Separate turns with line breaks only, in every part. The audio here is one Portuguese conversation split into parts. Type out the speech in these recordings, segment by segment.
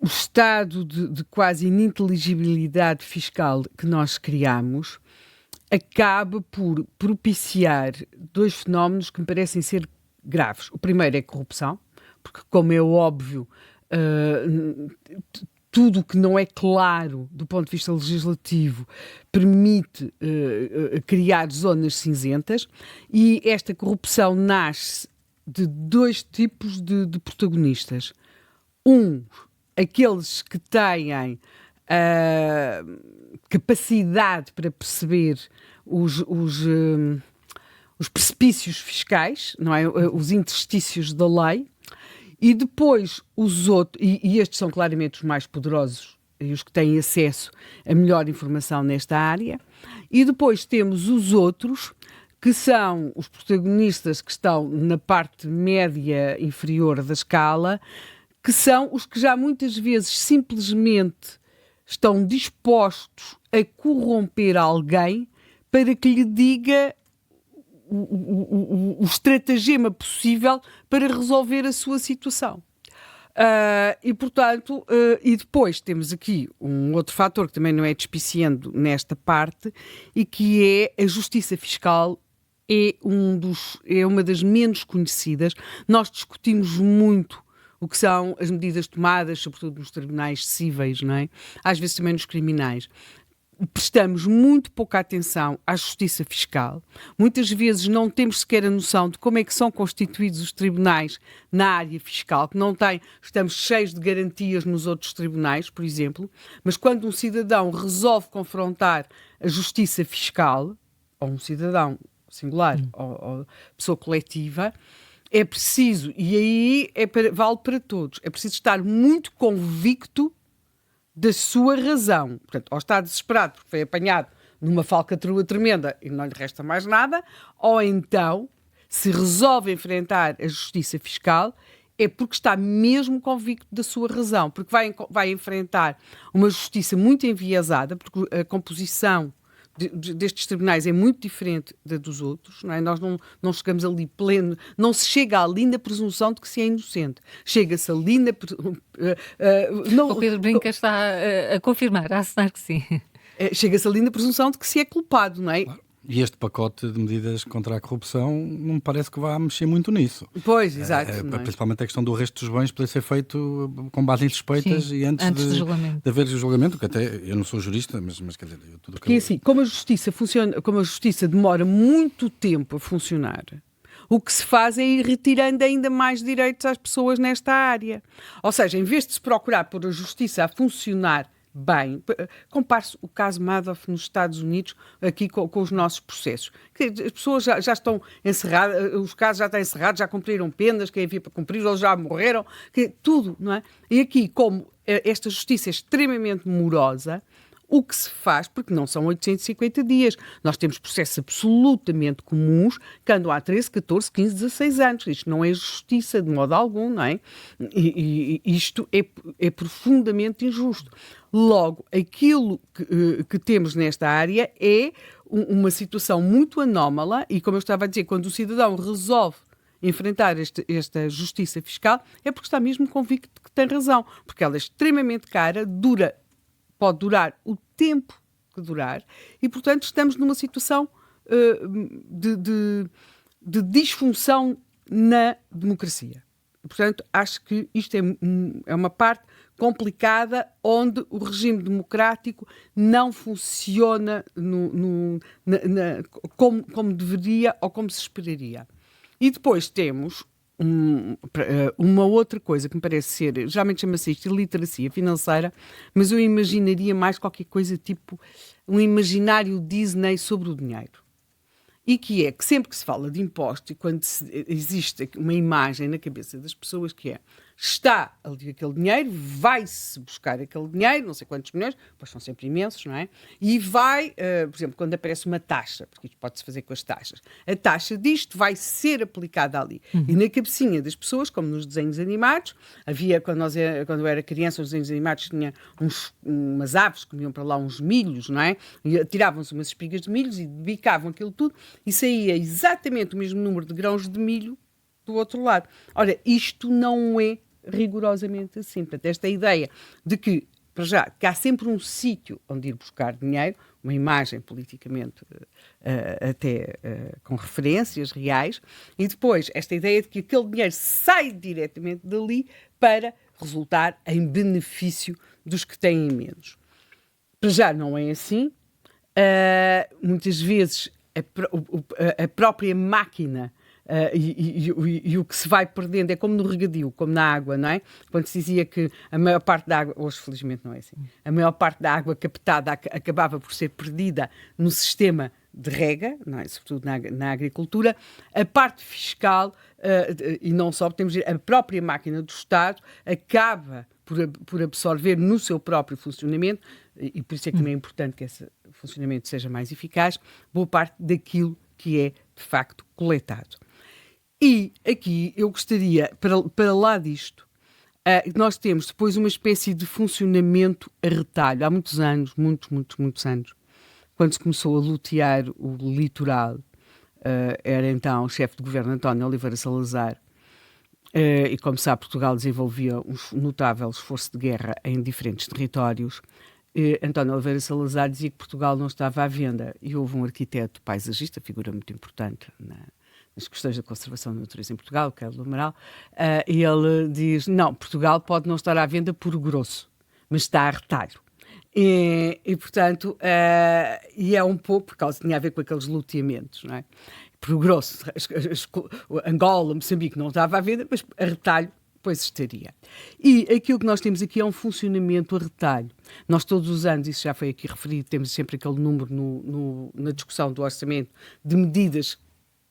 o estado de quase ininteligibilidade fiscal que nós criamos acaba por propiciar dois fenómenos que me parecem ser graves. O primeiro é a corrupção, porque, como é óbvio, tudo o que não é claro do ponto de vista legislativo permite criar zonas cinzentas, e esta corrupção nasce de dois tipos de protagonistas. Aqueles que têm capacidade para perceber os precipícios fiscais, não é? Os interstícios da lei, e depois os outros, e estes são claramente os mais poderosos e os que têm acesso a melhor informação nesta área, e depois temos os outros, que são os protagonistas que estão na parte média inferior da escala, que são os que já muitas vezes simplesmente estão dispostos a corromper alguém para que lhe diga o estratagema possível para resolver a sua situação. E depois temos aqui um outro fator que também não é despiciando nesta parte, e que é a justiça fiscal. É uma das menos conhecidas. Nós discutimos muito o que são as medidas tomadas, sobretudo nos tribunais cíveis, não é? Às vezes também nos criminais. Prestamos muito pouca atenção à justiça fiscal. Muitas vezes não temos sequer a noção de como é que são constituídos os tribunais na área fiscal, que não tem, estamos cheios de garantias nos outros tribunais, por exemplo, mas quando um cidadão resolve confrontar a justiça fiscal, ou um cidadão singular, ou pessoa coletiva, é preciso, e aí vale para todos, é preciso estar muito convicto da sua razão. Portanto, ou está desesperado porque foi apanhado numa falcatrua tremenda e não lhe resta mais nada, ou então, se resolve enfrentar a justiça fiscal, é porque está mesmo convicto da sua razão, porque vai enfrentar uma justiça muito enviesada, porque a composição destes tribunais é muito diferente da dos outros, não é? Nós não chegamos ali pleno, não se chega ali na presunção de que se é inocente. Chega-se ali na...
O Pedro Brinca está a confirmar, a assinar que sim.
Chega-se ali na presunção de que se é culpado, não é?
Claro. E este pacote de medidas contra a corrupção não me parece que vá mexer muito nisso.
Pois, exato.
Principalmente a questão do resto dos bens poder ser feito com base em suspeitas. Sim, e antes
do julgamento.
De haver o julgamento, que até eu não sou jurista, mas quer dizer...
Porque assim, como a justiça funciona, como a justiça demora muito tempo a funcionar, o que se faz é ir retirando ainda mais direitos às pessoas nesta área. Ou seja, em vez de se procurar pôr a justiça a funcionar bem, compare-se o caso Madoff nos Estados Unidos aqui com os nossos processos. As pessoas já estão encerradas, os casos já estão encerrados, já cumpriram penas, quem havia para cumprir, eles já morreram, tudo, não é? E aqui, como esta justiça é extremamente morosa, o que se faz, porque não são 850 dias, nós temos processos absolutamente comuns que andam há 13, 14, 15, 16 anos. Isto não é justiça de modo algum, não é? E isto é profundamente injusto. Logo, aquilo que temos nesta área é uma situação muito anómala e, como eu estava a dizer, quando o cidadão resolve enfrentar esta justiça fiscal, é porque está mesmo convicto de que tem razão, porque ela é extremamente cara, pode durar o tempo que durar, e, portanto, estamos numa situação de disfunção na democracia. Portanto, acho que isto é uma parte complicada onde o regime democrático não funciona como deveria ou como se esperaria. E depois temos uma outra coisa que me parece ser, geralmente chama-se isto iliteracia financeira, mas eu imaginaria mais qualquer coisa tipo um imaginário Disney sobre o dinheiro. E que é que sempre que se fala de impostos e quando existe uma imagem na cabeça das pessoas que é, está ali aquele dinheiro, vai-se buscar aquele dinheiro, não sei quantos milhões, pois são sempre imensos, não é? E vai, por exemplo, quando aparece uma taxa, porque isto pode-se fazer com as taxas, a taxa disto vai ser aplicada ali. E na cabecinha das pessoas, como nos desenhos animados, havia, quando eu era criança, os desenhos animados tinha umas aves que comiam para lá uns milhos, não é? E tiravam-se umas espigas de milhos e bicavam aquilo tudo e saía exatamente o mesmo número de grãos de milho do outro lado. Ora, isto não é rigorosamente assim. Portanto, esta ideia de que, para já, que há sempre um sítio onde ir buscar dinheiro, uma imagem politicamente até com referências reais, e depois esta ideia de que aquele dinheiro sai diretamente dali para resultar em benefício dos que têm menos. Para já não é assim. Muitas vezes a própria máquina e o que se vai perdendo é como no regadio, como na água, não é? Quando se dizia que a maior parte da água, hoje felizmente não é assim, a maior parte da água captada acabava por ser perdida no sistema de rega, não é? Sobretudo na agricultura, a parte fiscal, e não só, temos a própria máquina do Estado acaba por absorver no seu próprio funcionamento, e por isso é que também é importante que esse funcionamento seja mais eficaz, boa parte daquilo que é, de facto, coletado. E aqui eu gostaria, para lá disto, nós temos depois uma espécie de funcionamento a retalho. Há muitos anos, muitos anos, quando se começou a lutear o litoral, era então o chefe de governo António Oliveira Salazar, e como sabe, Portugal desenvolvia um notável esforço de guerra em diferentes territórios. António Oliveira Salazar dizia que Portugal não estava à venda, e houve um arquiteto paisagista, figura muito importante nas questões da conservação da natureza em Portugal, Carlos do Amaral, e ele diz, não, Portugal pode não estar à venda por grosso, mas está a retalho. E portanto, e é um pouco, por causa, tinha a ver com aqueles luteamentos, não é? Por grosso, Angola, Moçambique não estava à venda, mas a retalho depois estaria. E aquilo que nós temos aqui é um funcionamento a retalho. Nós todos os anos, isso já foi aqui referido, temos sempre aquele número na discussão do orçamento de medidas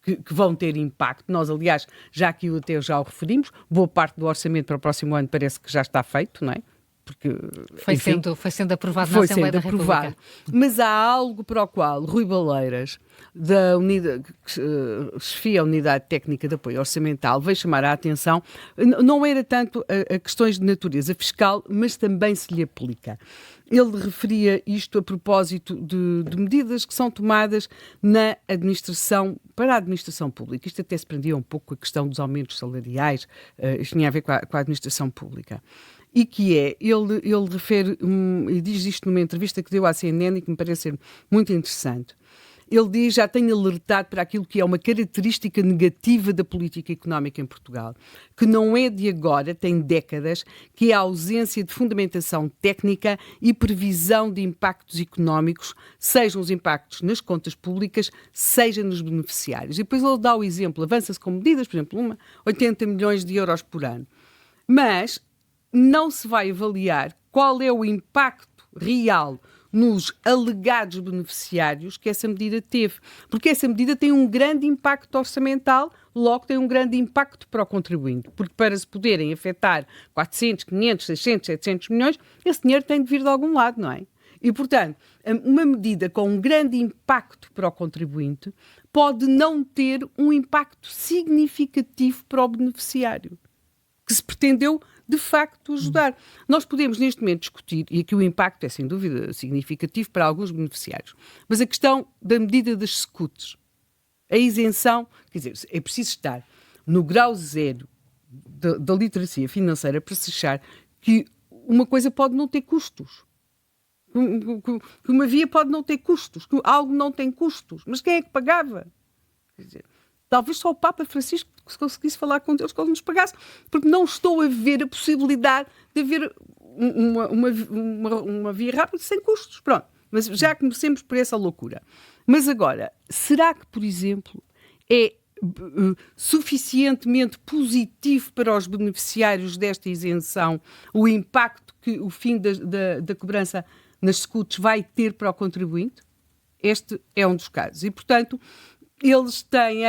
que vão ter impacto. Nós, aliás, já aqui até já o referimos, boa parte do orçamento para o próximo ano parece que já está feito, não é? Porque,
foi sendo aprovado na Assembleia da República.
Mas há algo para o qual Rui Baleiras, da unidade, que chefia a Unidade Técnica de Apoio Orçamental, veio chamar a atenção, não era tanto a questões de natureza fiscal, mas também se lhe aplica. Ele referia isto a propósito de medidas que são tomadas para a administração pública. Isto até se prendia um pouco com a questão dos aumentos salariais, isto tinha a ver com a administração pública. E que ele refere, e diz isto numa entrevista que deu à CNN e que me parece ser muito interessante. Ele diz, já tenho alertado para aquilo que é uma característica negativa da política económica em Portugal, que não é de agora, tem décadas, que é a ausência de fundamentação técnica e previsão de impactos económicos, sejam os impactos nas contas públicas, seja nos beneficiários. E depois ele dá o exemplo, avança-se com medidas, por exemplo, 80 milhões de euros por ano. Mas não se vai avaliar qual é o impacto real nos alegados beneficiários que essa medida teve. Porque essa medida tem um grande impacto orçamental, logo tem um grande impacto para o contribuinte. Porque para se poderem afetar 400, 500, 600, 700 milhões, esse dinheiro tem de vir de algum lado, não é? E, portanto, uma medida com um grande impacto para o contribuinte pode não ter um impacto significativo para o beneficiário, que se pretendeu de facto ajudar. Nós podemos neste momento discutir, e aqui o impacto é sem dúvida significativo para alguns beneficiários, mas a questão da medida das SCUTs, a isenção, quer dizer, é preciso estar no grau zero da literacia financeira para se achar que uma coisa pode não ter custos, que uma via pode não ter custos, que algo não tem custos, mas quem é que pagava? Quer dizer, talvez só o Papa Francisco conseguisse falar com Deus que ele nos pagasse, porque não estou a ver a possibilidade de haver uma via rápida sem custos. Pronto, mas já comecemos por essa loucura. Mas agora, será que, por exemplo, é suficientemente positivo para os beneficiários desta isenção o impacto que o fim da cobrança nas SCUTs vai ter para o contribuinte? Este é um dos casos. E, portanto, eles têm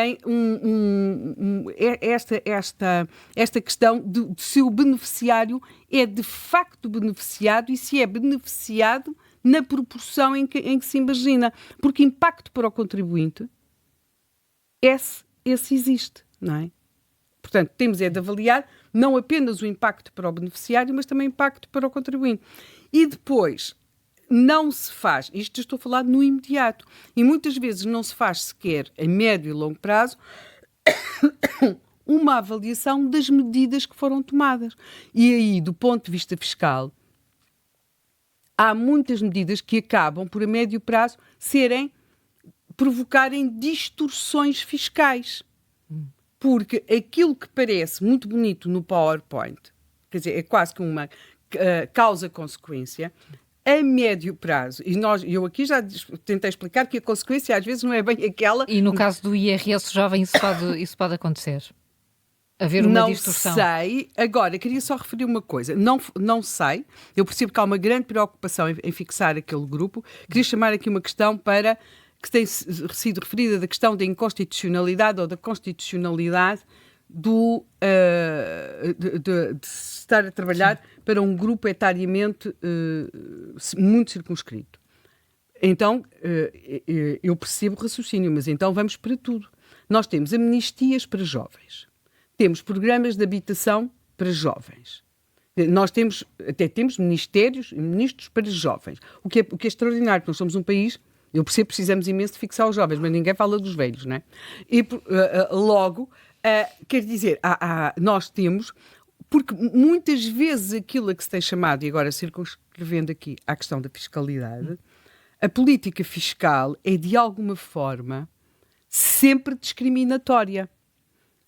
esta questão de se o beneficiário é de facto beneficiado e se é beneficiado na proporção em que se imagina. Porque impacto para o contribuinte, esse existe, não é? Portanto, temos de avaliar não apenas o impacto para o beneficiário, mas também o impacto para o contribuinte. E depois, não se faz, isto estou a falar no imediato, e muitas vezes não se faz sequer a médio e longo prazo uma avaliação das medidas que foram tomadas. E aí, do ponto de vista fiscal, há muitas medidas que acabam, por a médio prazo, provocarem distorções fiscais. Porque aquilo que parece muito bonito no PowerPoint, quer dizer, é quase que uma causa-consequência, a médio prazo, e eu aqui já tentei explicar que a consequência às vezes não é bem aquela...
E no caso do IRS jovem isso pode acontecer? Haver uma distorção?
Não sei. Agora, queria só referir uma coisa. Não sei. Eu percebo que há uma grande preocupação em fixar aquele grupo. Queria chamar aqui uma questão que tem sido referida da questão da inconstitucionalidade ou da constitucionalidade de estar a trabalhar para um grupo etariamente muito circunscrito. Então, eu percebo o raciocínio, mas então vamos para tudo. Nós temos amnistias para jovens, temos programas de habitação para jovens, nós até temos ministérios e ministros para jovens, o que é extraordinário, porque nós somos um país... Eu percebo que precisamos imenso de fixar os jovens, mas ninguém fala dos velhos, não é? E logo, quer dizer, nós temos, porque muitas vezes aquilo a que se tem chamado, e agora circunscrevendo aqui à questão da fiscalidade, a política fiscal é de alguma forma sempre discriminatória.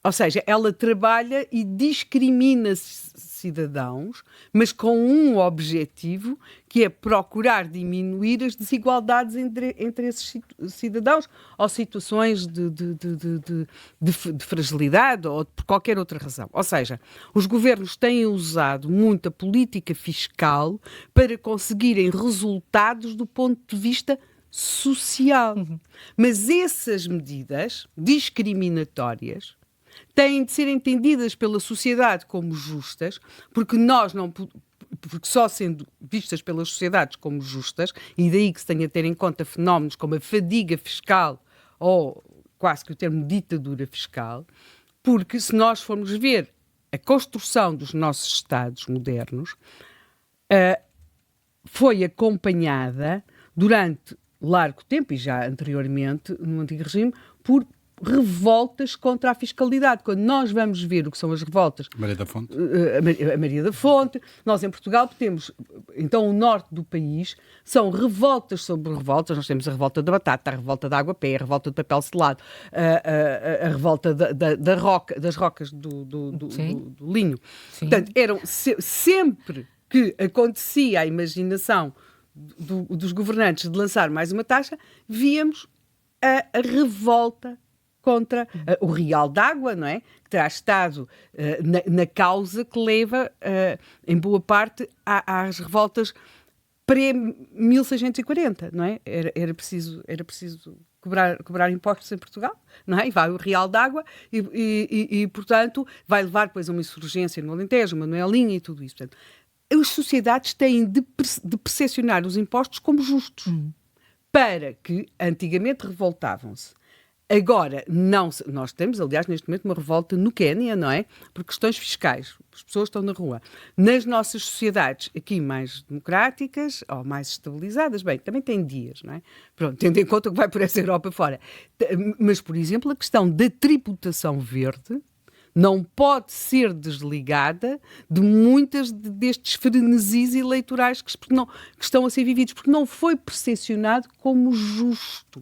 Ou seja, ela trabalha e discrimina cidadãos, mas com um objetivo, que é procurar diminuir as desigualdades entre esses cidadãos ou situações de fragilidade ou por qualquer outra razão. Ou seja, os governos têm usado muito a política fiscal para conseguirem resultados do ponto de vista social. Mas essas medidas discriminatórias têm de ser entendidas pela sociedade como justas, porque só sendo vistas pelas sociedades como justas, e daí que se tenha a ter em conta fenómenos como a fadiga fiscal ou quase que o termo ditadura fiscal, porque se nós formos ver a construção dos nossos Estados modernos, foi acompanhada durante largo tempo, e já anteriormente, no antigo regime, por revoltas contra a fiscalidade. Quando nós vamos ver o que são as revoltas...
Maria da Fonte.
A Maria da Fonte. Nós, em Portugal, temos... Então, o norte do país são revoltas sobre revoltas. Nós temos a revolta da batata, a revolta da água-pé, a revolta do papel selado, a revolta das rocas do linho. Sim. Portanto, sempre que acontecia a imaginação dos governantes de lançar mais uma taxa, víamos a revolta contra o real d'água, não é? Que terá estado na causa que leva, em boa parte, às revoltas pré-1640, não é? Era preciso cobrar impostos em Portugal, não é? E vai o real d'água e, portanto, vai levar depois a uma insurgência no Alentejo, uma Manuelinha e tudo isso. Portanto, as sociedades têm de percepcionar os impostos como justos, para que, antigamente, revoltavam-se. Agora, nós temos, aliás, neste momento, uma revolta no Quénia, não é? Por questões fiscais. As pessoas estão na rua. Nas nossas sociedades aqui mais democráticas, ou mais estabilizadas, bem, também tem dias, não é? Pronto, tendo em conta que vai por essa Europa fora. Mas, por exemplo, a questão da tributação verde não pode ser desligada de muitas destes frenesis eleitorais que estão a ser vividos, porque não foi percepcionado como justo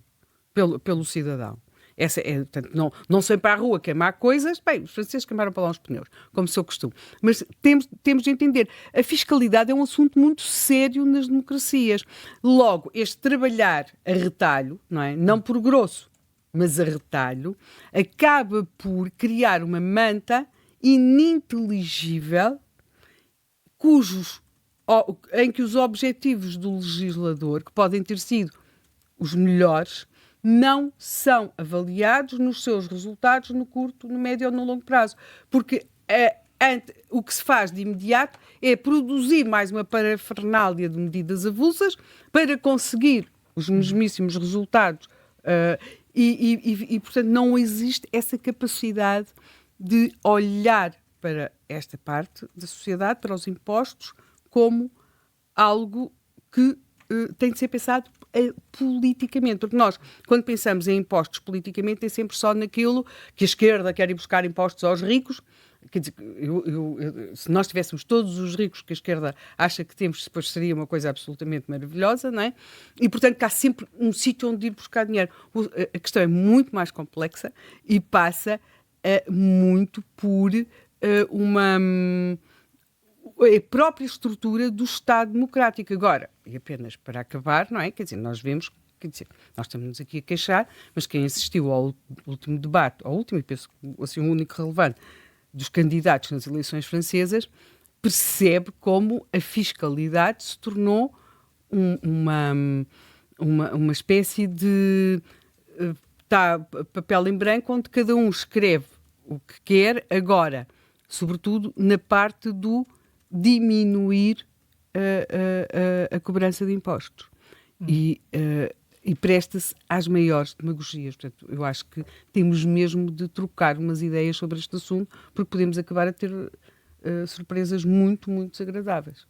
pelo cidadão. Portanto, não sei para a rua queimar coisas. Bem, os franceses queimaram para lá uns pneus, como se eu costumo. Mas temos de entender, a fiscalidade é um assunto muito sério nas democracias. Logo, este trabalhar a retalho, não é? Não por grosso, mas a retalho, acaba por criar uma manta ininteligível em que os objetivos do legislador, que podem ter sido os melhores, não são avaliados nos seus resultados no curto, no médio ou no longo prazo. Porque o que se faz de imediato é produzir mais uma parafernália de medidas avulsas para conseguir os mesmíssimos resultados. Portanto, não existe essa capacidade de olhar para esta parte da sociedade, para os impostos, como algo que tem de ser pensado politicamente. Porque nós, quando pensamos em impostos politicamente, é sempre só naquilo que a esquerda quer ir buscar impostos aos ricos. Quer dizer, se nós tivéssemos todos os ricos que a esquerda acha que temos, depois seria uma coisa absolutamente maravilhosa, não é? E, portanto, que há sempre um sítio onde ir buscar dinheiro. A questão é muito mais complexa e passa muito por a própria estrutura do Estado democrático. Agora, e apenas para acabar, não é? Quer dizer, nós vemos, quer dizer, nós estamos aqui a queixar, mas quem assistiu ao último debate, ao último, e penso assim, o único relevante, dos candidatos nas eleições francesas, percebe como a fiscalidade se tornou uma espécie de papel em branco onde cada um escreve o que quer agora, sobretudo na parte do diminuir a cobrança de impostos. E presta-se às maiores demagogias. Portanto, eu acho que temos mesmo de trocar umas ideias sobre este assunto, porque podemos acabar a ter surpresas muito, muito desagradáveis.